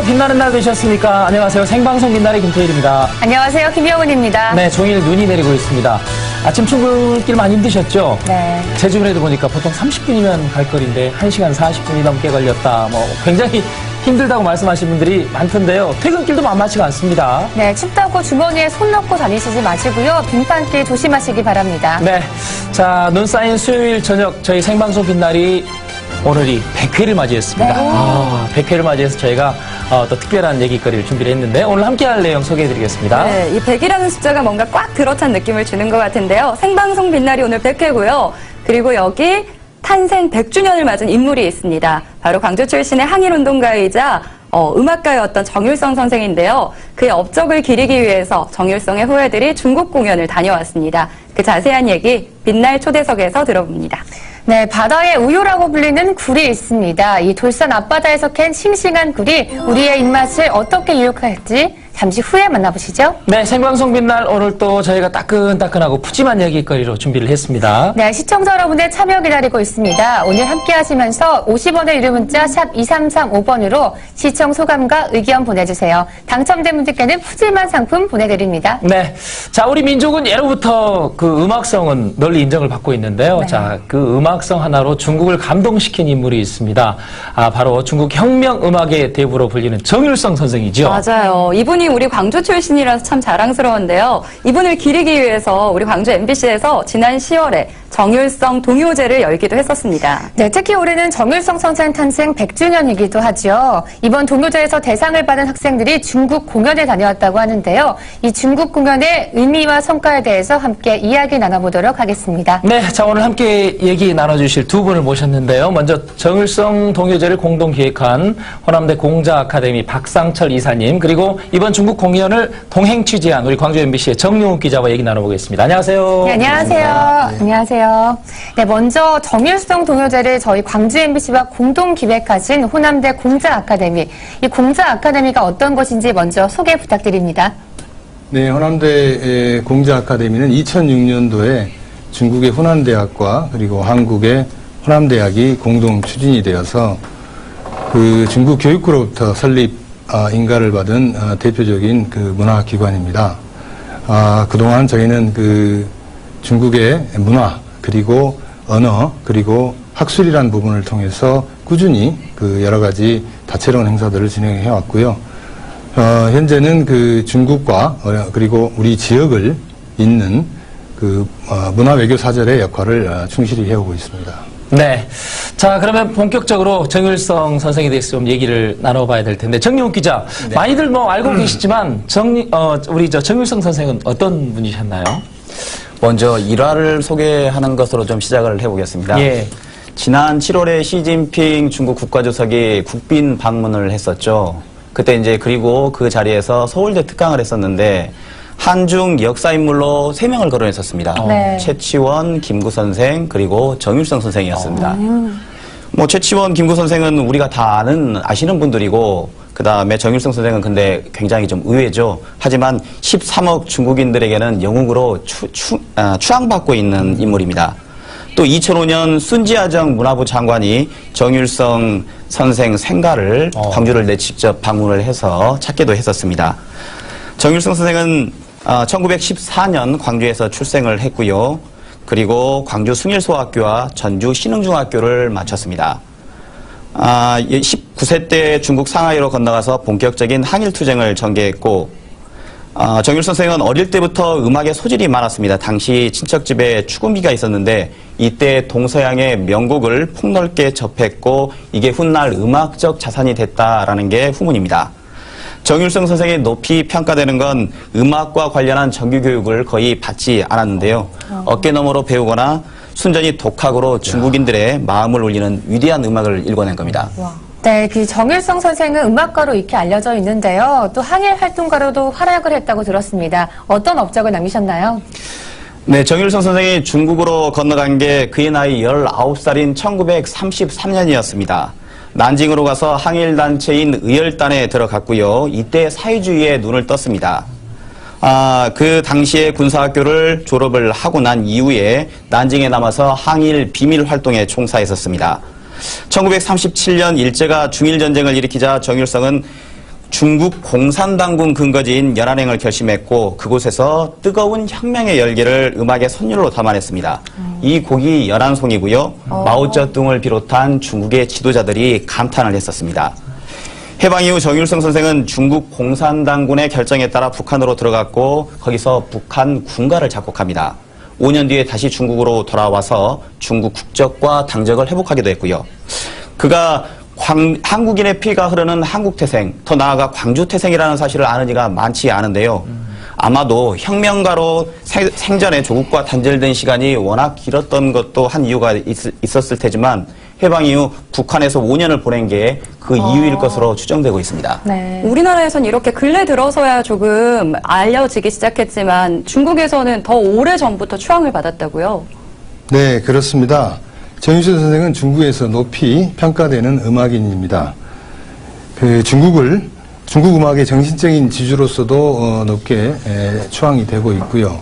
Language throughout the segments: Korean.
빛나는 날 되셨습니까? 안녕하세요. 생방송 빛나래 김태일입니다. 안녕하세요. 김영은입니다. 네, 종일 눈이 내리고 있습니다. 아침 출근길 많이 힘드셨죠? 네. 제주도에도 보니까 보통 30분이면 갈 거리인데 1시간 40분이 넘게 걸렸다. 굉장히 힘들다고 말씀하신 분들이 많던데요. 퇴근길도 만만치가 않습니다. 네, 춥다고 주머니에 손 넣고 다니시지 마시고요. 빙판길 조심하시기 바랍니다. 네. 자, 눈 쌓인 수요일 저녁 저희 생방송 빛날이 오늘이 100회를 맞이했습니다. 네. 100회를 맞이해서 저희가 또 특별한 얘기거리를 준비를 했는데 오늘 함께할 내용 소개해드리겠습니다. 네, 이 100이라는 숫자가 뭔가 꽉 들어찬 느낌을 주는 것 같은데요. 생방송 빛날이 오늘 100회고요. 그리고 여기 탄생 100주년을 맞은 인물이 있습니다. 바로 광주 출신의 항일운동가이자 음악가였던 정율성 선생인데요. 그의 업적을 기리기 위해서 정율성의 후예들이 중국 공연을 다녀왔습니다. 그 자세한 얘기 빛날 초대석에서 들어봅니다. 네, 바다의 우유라고 불리는 굴이 있습니다. 이 돌산 앞바다에서 캔 싱싱한 굴이 우리의 입맛을 어떻게 유혹할지 잠시 후에 만나보시죠. 네, 생방송 빛날 오늘 또 저희가 따끈따끈하고 푸짐한 얘기거리로 준비를 했습니다. 네, 시청자 여러분의 참여 기다리고 있습니다. 오늘 함께 하시면서 50원의 유료 문자 샵 2335번으로 시청 소감과 의견 보내주세요. 당첨된 분들께는 푸짐한 상품 보내드립니다. 네. 자, 우리 민족은 예로부터 그 음악성은 널리 인정을 받고 있는데요. 네. 자, 그 음악성 하나로 중국을 감동시킨 인물이 있습니다. 바로 중국 혁명 음악의 대부로 불리는 정율성 선생이죠. 맞아요. 이분이 우리 광주 출신이라서 참 자랑스러운데요. 이분을 기리기 위해서 우리 광주 MBC에서 지난 10월에 정율성 동요제를 열기도 했었습니다. 네, 특히 올해는 정율성 선생 탄생 100주년이기도 하죠. 이번 동요제에서 대상을 받은 학생들이 중국 공연에 다녀왔다고 하는데요. 이 중국 공연의 의미와 성과에 대해서 함께 이야기 나눠보도록 하겠습니다. 네, 자, 오늘 함께 얘기 나눠주실 두 분을 모셨는데요. 먼저 정율성 동요제를 공동 기획한 호남대 공자아카데미 박상철 이사님, 그리고 이번 중국 공연을 동행 취재한 우리 광주 MBC의 정용욱 기자와 얘기 나눠보겠습니다. 안녕하세요. 네, 안녕하세요. 네. 안녕하세요. 네, 먼저 정율성 동요제를 저희 광주 MBC와 공동 기획하신 호남대 공자아카데미. 이 공자아카데미가 어떤 것인지 먼저 소개 부탁드립니다. 네, 호남대 공자아카데미는 2006년도에 중국의 후난대학과 그리고 한국의 호남대학이 공동 추진이 되어서 그 중국 교육부로부터 설립 인가를 받은 대표적인 그 문화기관입니다. 그동안 저희는 그 중국의 문화 그리고 언어 그리고 학술이라는 부분을 통해서 꾸준히 그 여러 가지 다채로운 행사들을 진행해 왔고요. 현재는 그 중국과 그리고 우리 지역을 잇는 그 문화 외교 사절의 역할을 충실히 해오고 있습니다. 네. 자, 그러면 본격적으로 정율성 선생에 대해서 좀 얘기를 나눠봐야 될 텐데, 정용욱 기자, 네. 많이들 알고 계시지만, 우리 정율성 선생은 어떤 분이셨나요? 먼저 일화를 소개하는 것으로 좀 시작을 해보겠습니다. 예. 지난 7월에 시진핑 중국 국가주석이 국빈 방문을 했었죠. 그때 이제 그리고 그 자리에서 서울대 특강을 했었는데 한중 역사인물로 3명을 거론했었습니다. 네. 최치원, 김구 선생, 그리고 정율성 선생이었습니다. 최치원, 김구 선생은 우리가 다 아시는 분들이고, 그 다음에 정율성 선생은 근데 굉장히 좀 의외죠. 하지만 13억 중국인들에게는 영웅으로 추앙받고 있는 인물입니다. 또 2005년 순지아정 문화부 장관이 정율성 선생 생가를 광주를 직접 방문을 해서 찾기도 했었습니다. 정율성 선생은 1914년 광주에서 출생을 했고요. 그리고 광주 숭일소학교와 전주 신흥중학교를 마쳤습니다. 19세 때 중국 상하이로 건너가서 본격적인 항일투쟁을 전개했고, 정율성 선생은 어릴 때부터 음악에 소질이 많았습니다. 당시 친척집에 축음기가 있었는데 이때 동서양의 명곡을 폭넓게 접했고 이게 훗날 음악적 자산이 됐다라는 게 후문입니다. 정율성 선생이 높이 평가되는 건 음악과 관련한 정규교육을 거의 받지 않았는데요. 어깨너머로 배우거나 순전히 독학으로 중국인들의 마음을 울리는 위대한 음악을 일궈낸 겁니다. 네, 그 정율성 선생은 음악가로 익히 알려져 있는데요. 또 항일 활동가로도 활약을 했다고 들었습니다. 어떤 업적을 남기셨나요? 네, 정율성 선생이 중국으로 건너간 게 그의 나이 19살인 1933년이었습니다. 난징으로 가서 항일단체인 의열단에 들어갔고요. 이때 사회주의에 눈을 떴습니다. 그 당시에 군사학교를 졸업을 하고 난 이후에 난징에 남아서 항일 비밀 활동에 총사했었습니다. 1937년 일제가 중일전쟁을 일으키자 정율성은 중국 공산당군 근거지인 연안행을 결심했고 그곳에서 뜨거운 혁명의 열기를 음악의 선율로 담아냈습니다. 이 곡이 연안송이고요. 마오쩌둥을 비롯한 중국의 지도자들이 감탄을 했었습니다. 해방 이후 정일성 선생은 중국 공산당군의 결정에 따라 북한으로 들어갔고 거기서 북한 군가를 작곡합니다. 5년 뒤에 다시 중국으로 돌아와서 중국 국적과 당적을 회복하기도 했고요. 그가 한국인의 피가 흐르는 한국태생, 더 나아가 광주태생이라는 사실을 아는 이가 많지 않은데요. 아마도 혁명가로 생전에 조국과 단절된 시간이 워낙 길었던 것도 한 이유가 있었을 테지만 해방 이후 북한에서 5년을 보낸 게 그 이유일 것으로 추정되고 있습니다. 네. 우리나라에선 이렇게 근래 들어서야 조금 알려지기 시작했지만 중국에서는 더 오래 전부터 추앙을 받았다고요? 네, 그렇습니다. 정일성 선생은 중국에서 높이 평가되는 음악인입니다. 중국 음악의 정신적인 지주로서도 높게 추앙이 되고 있고요.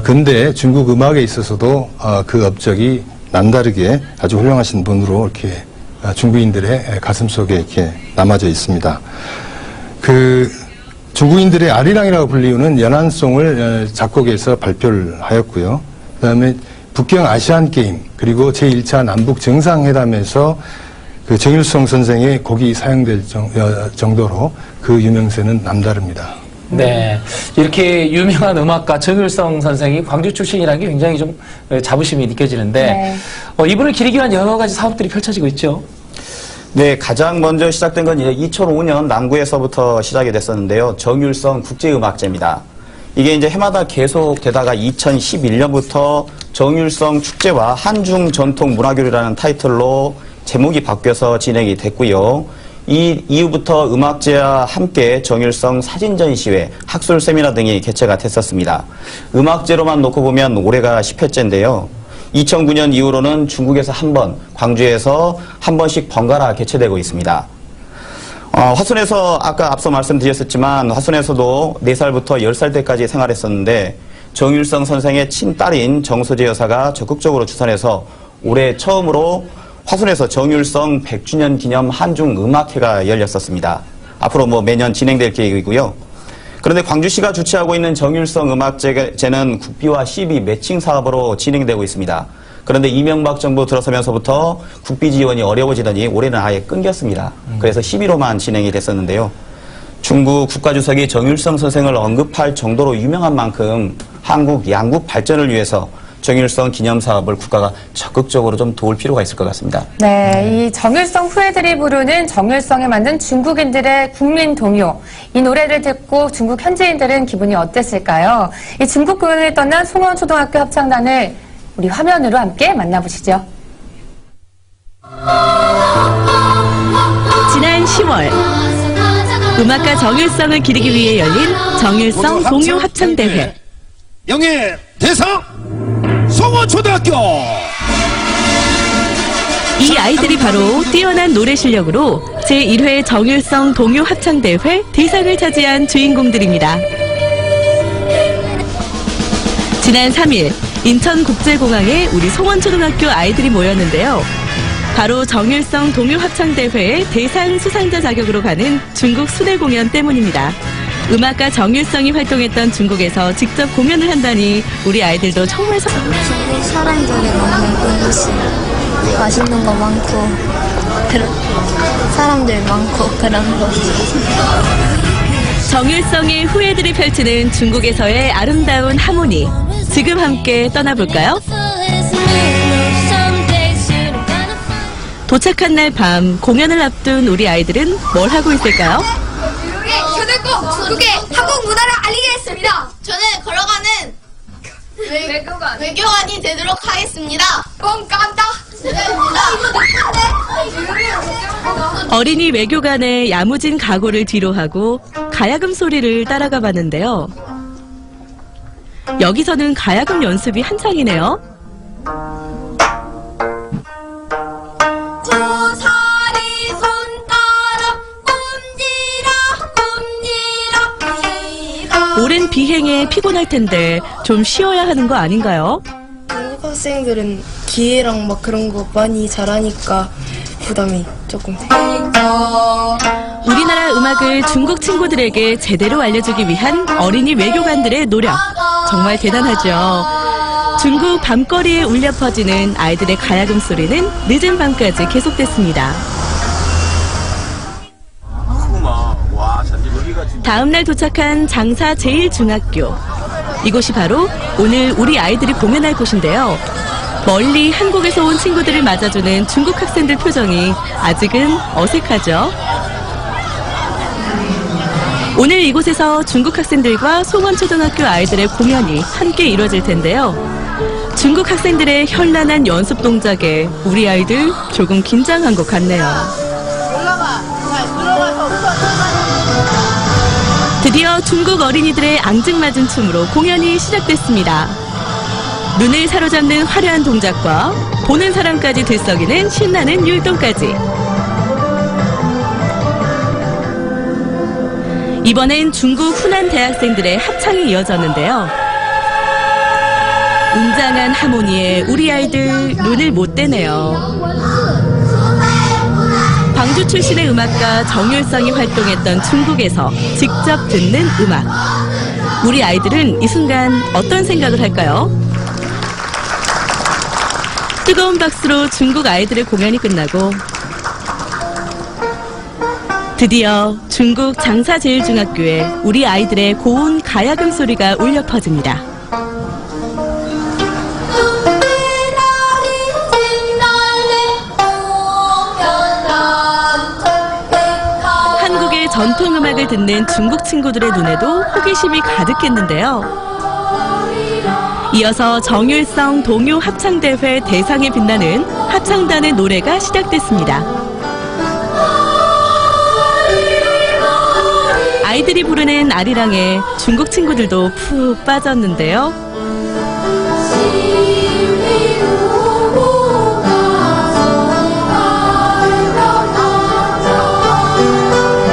근데 중국 음악에 있어서도 그 업적이 남다르게 아주 훌륭하신 분으로 이렇게 중국인들의 가슴속에 이렇게 남아져 있습니다. 중국인들의 아리랑이라고 불리우는 연안송을 작곡해서 발표를 하였고요. 그다음에 북경 아시안 게임 그리고 제1차 남북 정상회담에서 그 정일성 선생의 곡이 사용될 정도로 그 유명세는 남다릅니다. 네. 이렇게 유명한 음악가 정일성 선생이 광주 출신이라는 게 굉장히 좀 자부심이 느껴지는데, 네. 이분을 기리기 위한 여러 가지 사업들이 펼쳐지고 있죠. 네, 가장 먼저 시작된 건 이제 2005년 남구에서부터 시작이 됐었는데요. 정일성 국제음악제입니다. 이게 이제 해마다 계속 되다가 2011년부터 정일성 축제와 한중 전통 문화교류라는 타이틀로 제목이 바뀌어서 진행이 됐고요. 이 이후부터 음악제와 함께 정일성 사진 전시회, 학술 세미나 등이 개최가 됐었습니다. 음악제로만 놓고 보면 올해가 10회째인데요. 2009년 이후로는 중국에서 한 번, 광주에서 한 번씩 번갈아 개최되고 있습니다. 화순에서 아까 앞서 말씀드렸었지만 화순에서도 4살부터 10살 때까지 생활했었는데 정일성 선생의 친딸인 정소재 여사가 적극적으로 주선해서 올해 처음으로 화순에서 정일성 100주년 기념 한중 음악회가 열렸었습니다. 앞으로 매년 진행될 계획이고요. 그런데 광주시가 주최하고 있는 정일성 음악제는 국비와 시비 매칭 사업으로 진행되고 있습니다. 그런데 이명박 정부 들어서면서부터 국비 지원이 어려워지더니 올해는 아예 끊겼습니다. 그래서 시비로만 진행이 됐었는데요. 중국 국가주석이 정일성 선생을 언급할 정도로 유명한 만큼 한국 양국 발전을 위해서 정일성 기념사업을 국가가 적극적으로 좀 도울 필요가 있을 것 같습니다. 네, 이 정일성 후예들이 부르는 정일성에 만든 중국인들의 국민 동요. 이 노래를 듣고 중국 현지인들은 기분이 어땠을까요? 이 중국 공연을 떠난 송원초등학교 합창단을 우리 화면으로 함께 만나보시죠. 지난 10월 음악가 정일성을 기리기 위해 열린 정일성 동요 합창대회. 영예 대상 송원초등학교. 이 아이들이 바로 뛰어난 노래 실력으로 제1회 정일성 동요 합창대회 대상을 차지한 주인공들입니다. 지난 3일 인천국제공항에 우리 송원초등학교 아이들이 모였는데요. 바로 정일성 동요 합창대회의 대상 수상자 자격으로 가는 중국 수대 공연 때문입니다. 음악가 정일성이 활동했던 중국에서 직접 공연을 한다니 우리 아이들도 정말 중국 사람들이 너무 예쁘시 맛있는 거 많고 사람들 많고 그런 거. 정일성의 후예들이 펼치는 중국에서의 아름다운 하모니. 지금 함께 떠나볼까요? 도착한 날 밤 공연을 앞둔 우리 아이들은 뭘 하고 있을까요? 저는 중국의 한국 문화를 알리겠습니다. 저는 걸어가는 외교관이 되도록 하겠습니다. 깜다. 어린이 외교관의 야무진 각오를 뒤로하고 가야금 소리를 따라가 봤는데요. 여기서는 가야금 연습이 한창이네요. 오랜 비행에 피곤할 텐데 좀 쉬어야 하는 거 아닌가요? 중국 학생들은 기회랑 막 그런 거 많이 잘하니까 부담이 조금. 우리나라 음악을 중국 친구들에게 제대로 알려주기 위한 어린이 외교관들의 노력. 정말 대단하죠. 중국 밤거리에 울려 퍼지는 아이들의 가야금 소리는 늦은 밤까지 계속됐습니다. 다음날 도착한 장사 제1중학교. 이곳이 바로 오늘 우리 아이들이 공연할 곳인데요. 멀리 한국에서 온 친구들을 맞아주는 중국 학생들 표정이 아직은 어색하죠. 오늘 이곳에서 중국 학생들과 송원초등학교 아이들의 공연이 함께 이루어질 텐데요. 중국 학생들의 현란한 연습 동작에 우리 아이들 조금 긴장한 것 같네요. 드디어 중국 어린이들의 앙증맞은 춤으로 공연이 시작됐습니다. 눈을 사로잡는 화려한 동작과 보는 사람까지 들썩이는 신나는 율동까지. 이번엔 중국 후난 대학생들의 합창이 이어졌는데요. 웅장한 하모니에 우리 아이들 눈을 못 떼네요. 광주 출신의 음악가 정율성이 활동했던 중국에서 직접 듣는 음악. 우리 아이들은 이 순간 어떤 생각을 할까요? 뜨거운 박수로 중국 아이들의 공연이 끝나고 드디어 중국 장사제일중학교에 우리 아이들의 고운 가야금 소리가 울려 퍼집니다. 한국의 전통음악을 듣는 중국 친구들의 눈에도 호기심이 가득했는데요. 이어서 정율성 동요 합창대회 대상에 빛나는 합창단의 노래가 시작됐습니다. 아이들이 부르는 아리랑에 중국 친구들도 푹 빠졌는데요.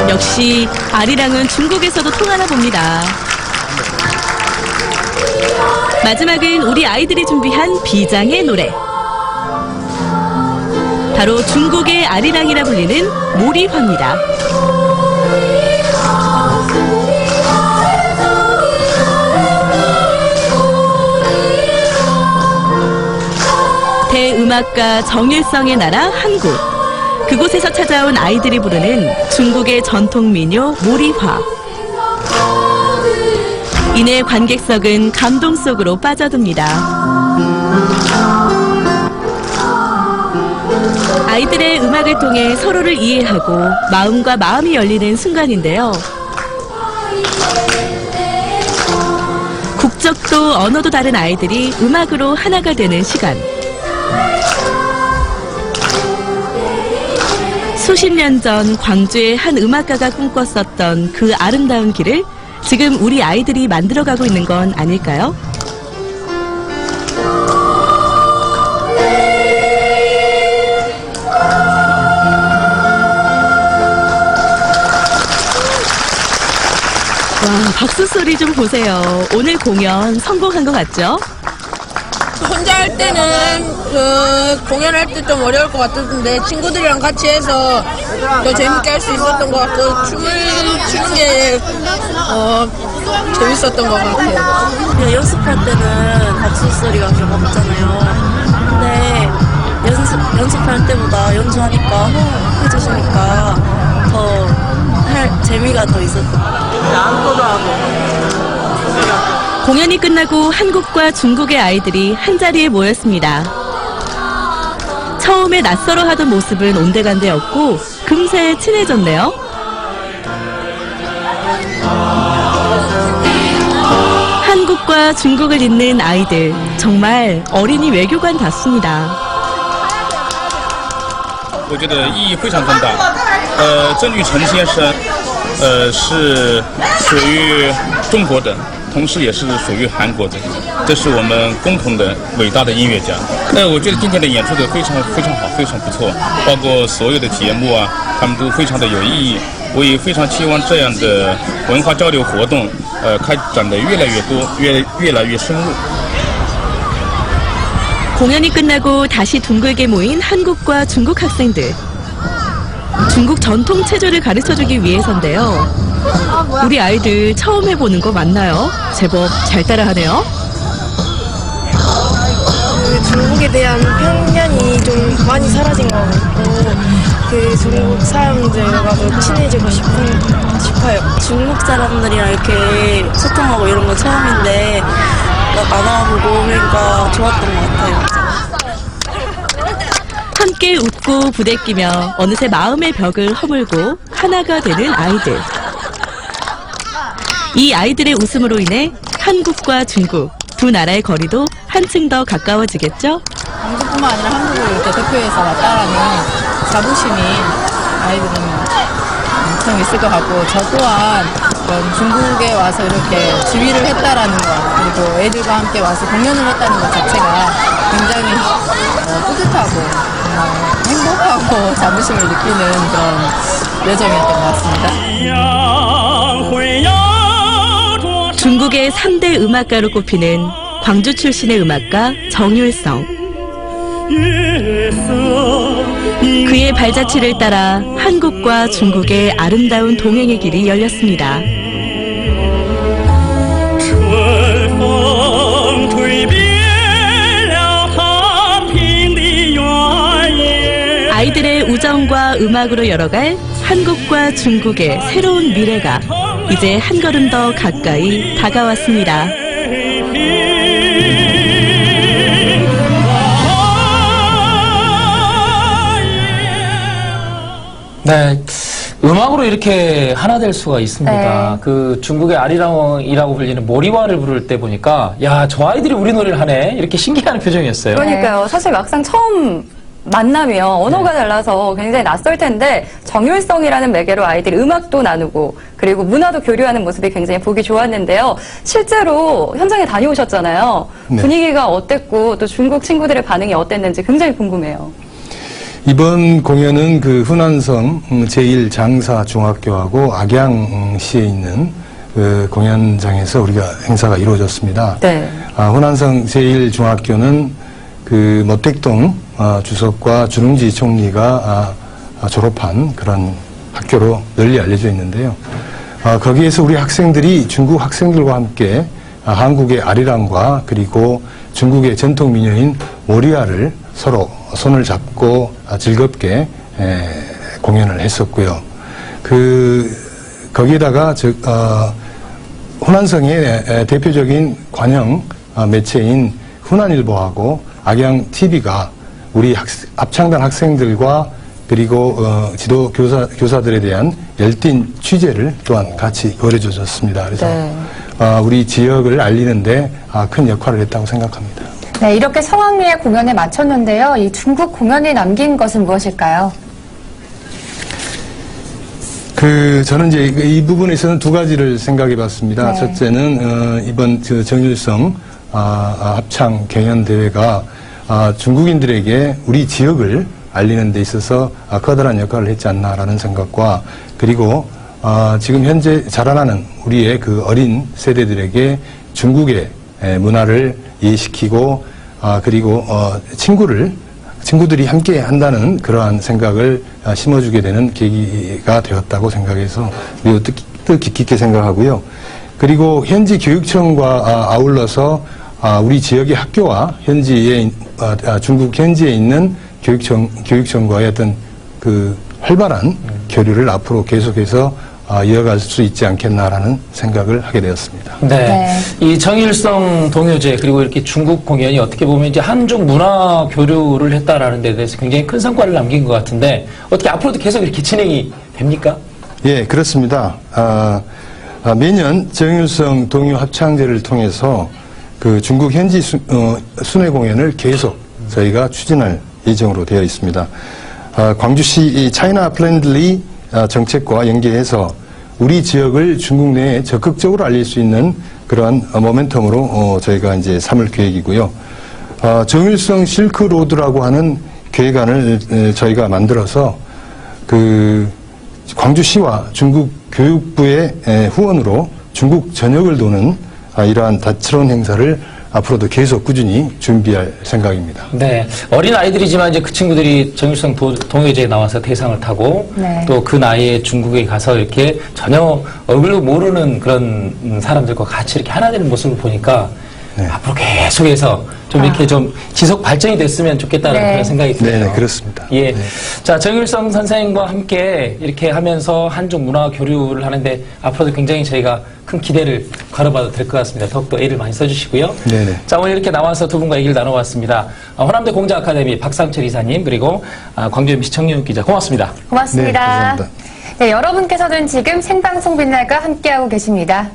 역시 아리랑은 중국에서도 통하나 봅니다. 마지막은 우리 아이들이 준비한 비장의 노래. 바로 중국의 아리랑이라 불리는 모리화입니다. 대음악가 정율성의 나라 한국. 그곳에서 찾아온 아이들이 부르는 중국의 전통 민요 모리화. 이내 관객석은 감동 속으로 빠져듭니다. 아이들의 음악을 통해 서로를 이해하고 마음과 마음이 열리는 순간인데요. 국적도 언어도 다른 아이들이 음악으로 하나가 되는 시간. 수십 년 전 광주의 한 음악가가 꿈꿨었던 그 아름다운 길을 지금 우리 아이들이 만들어가고 있는 건 아닐까요? 와, 박수 소리 좀 보세요. 오늘 공연 성공한 것 같죠? 혼자 할 때는 공연할 때 좀 어려울 것 같았는데 친구들이랑 같이 해서 더 재밌게 할 수 있었던 것 같고 춤을 추는 게 재밌었던 것 같아요. 그냥 연습할 때는 박수 소리가 좀 없잖아요. 근데 연습할 때보다 연주하니까 호응해주시니까 더 할 재미가 더 있었던 것 같아요. 안무도 하고. 공연이 끝나고 한국과 중국의 아이들이 한자리에 모였습니다. 처음에 낯설어 하던 모습은 온데간데였고 금세 친해졌네요. 한국과 중국을 잇는 아이들, 정말 어린이 외교관답습니다. 我觉得意义非常重大。郑玉成先生，是属于中国的，同时也是属于韩国的，这是我们共同的伟大的音乐家。我觉得今天的演出的非常好，非常不错，包括所有的节目啊，他们都非常的有意义。我也非常期望这样的文化交流活动，开展的越来越多，越来越深入。 공연이 끝나고 다시 둥글게 모인 한국과 중국 학생들. 중국 전통 체조를 가르쳐주기 위해서인데요. 우리 아이들 처음 해보는 거 맞나요? 제법 잘 따라하네요. 그 중국에 대한 편견이 좀 많이 사라진 것 같고 그 중국 사람들과 더 친해지고 싶어요. 중국 사람들이랑 이렇게 소통하고 이런 거 처음인데 나눠보고 그러니까 좋았던 것 같아요. 함께 웃고 부대끼며 어느새 마음의 벽을 허물고 하나가 되는 아이들. 이 아이들의 웃음으로 인해 한국과 중국 두 나라의 거리도 한층 더 가까워지겠죠? 광주뿐만 아니라 한국을 이렇게 대표해서 왔다라는 자부심이 아이들은 참 있을 것 같고, 저 또한 이런 중국에 와서 이렇게 지휘를 했다라는 것, 그리고 애들과 함께 와서 공연을 했다는 것 자체가 굉장히 뿌듯하고 행복하고 자부심을 느끼는 그런 여정이었던 것 같습니다. 중국의 3대 음악가로 꼽히는 광주 출신의 음악가 정율성. 그의 발자취를 따라 한국과 중국의 아름다운 동행의 길이 열렸습니다. 아이들의 우정과 음악으로 열어갈 한국과 중국의 새로운 미래가 이제 한 걸음 더 가까이 다가왔습니다. 네, 음악으로 이렇게 하나 될 수가 있습니다. 네. 그 중국의 아리랑이라고 불리는 모리와를 부를 때 보니까 야, 저 아이들이 우리 노래를 하네 이렇게 신기한 표정이었어요. 그러니까요. 사실 막상 처음 만나면 언어가 달라서 굉장히 낯설 텐데 정율성이라는 매개로 아이들이 음악도 나누고 그리고 문화도 교류하는 모습이 굉장히 보기 좋았는데요. 실제로 현장에 다녀오셨잖아요. 네. 분위기가 어땠고 또 중국 친구들의 반응이 어땠는지 굉장히 궁금해요. 이번 공연은 그 후난성 제1장사중학교하고 악양시에 있는 그 공연장에서 우리가 행사가 이루어졌습니다. 네. 후난성 제1중학교는 그 모택동 주석과 주룽지 총리가 졸업한 그런 학교로 널리 알려져 있는데요. 거기에서 우리 학생들이 중국 학생들과 함께 한국의 아리랑과 그리고 중국의 전통 민요인 모리아를 서로 손을 잡고 즐겁게 공연을 했었고요. 거기에다가 후난성의 대표적인 관영 매체인 후난일보하고 악양TV가 우리 합창단 학생들과 그리고 지도 교사들에 대한 열띤 취재를 또한 같이 벌여줬습니다. 그래서 우리 지역을 알리는데 큰 역할을 했다고 생각합니다. 네, 이렇게 성황리의 공연에 마쳤는데요. 이 중국 공연이 남긴 것은 무엇일까요? 저는 이제 이 부분에서는 두 가지를 생각해 봤습니다. 네. 첫째는, 이번 정율성 합창 경연 대회가 중국인들에게 우리 지역을 알리는 데 있어서 커다란 역할을 했지 않나라는 생각과 그리고 지금 현재 자라나는 우리의 그 어린 세대들에게 중국의 문화를 이해시키고 그리고 친구들이 함께 한다는 그러한 생각을 심어주게 되는 계기가 되었다고 생각해서 매우 뜻깊게 생각하고요. 그리고 현지 교육청과 아울러서 우리 지역의 학교와 중국 현지에 있는 교육청과의 어떤 그 활발한 교류를 앞으로 계속해서 이어갈 수 있지 않겠나라는 생각을 하게 되었습니다. 네. 이 정일성 동요제 그리고 이렇게 중국 공연이 어떻게 보면 이제 한중 문화 교류를 했다라는 데 대해서 굉장히 큰 성과를 남긴 것 같은데 어떻게 앞으로도 계속 이렇게 진행이 됩니까? 예, 그렇습니다. 매년 정일성 동요 합창제를 통해서 그 중국 현지 순회 공연을 계속 저희가 추진할 예정으로 되어 있습니다. 광주시 차이나 플렌들리 정책과 연계해서 우리 지역을 중국 내에 적극적으로 알릴 수 있는 그러한 모멘텀으로 저희가 이제 삼을 계획이고요. 정일성 실크로드라고 하는 계획안을 저희가 만들어서 그 광주시와 중국 교육부의 후원으로 중국 전역을 도는 이러한 다채로운 행사를 앞으로도 계속 꾸준히 준비할 생각입니다. 네. 어린 아이들이지만 이제 그 친구들이 정일성 동요제에 나와서 대상을 타고 네. 또 그 나이에 중국에 가서 이렇게 전혀 얼굴도 모르는 그런 사람들과 같이 이렇게 하나 되는 모습을 보니까 앞으로 계속해서 좀 이렇게 좀 지속 발전이 됐으면 좋겠다는 네. 그런 생각이 드네요. 네, 그렇습니다. 예. 자, 정일성 선생과 함께 이렇게 하면서 한중 문화 교류를 하는데 앞으로도 굉장히 저희가 큰 기대를 걸어봐도 될 것 같습니다. 더욱더 애를 많이 써주시고요. 네네. 자, 오늘 이렇게 나와서 두 분과 얘기를 나눠봤습니다. 호남대 공자 아카데미 박상철 이사님 그리고 광주 MBC 정윤욱 기자 고맙습니다. 고맙습니다. 네, 감사합니다. 네, 여러분께서는 지금 생방송 빛날과 함께하고 계십니다.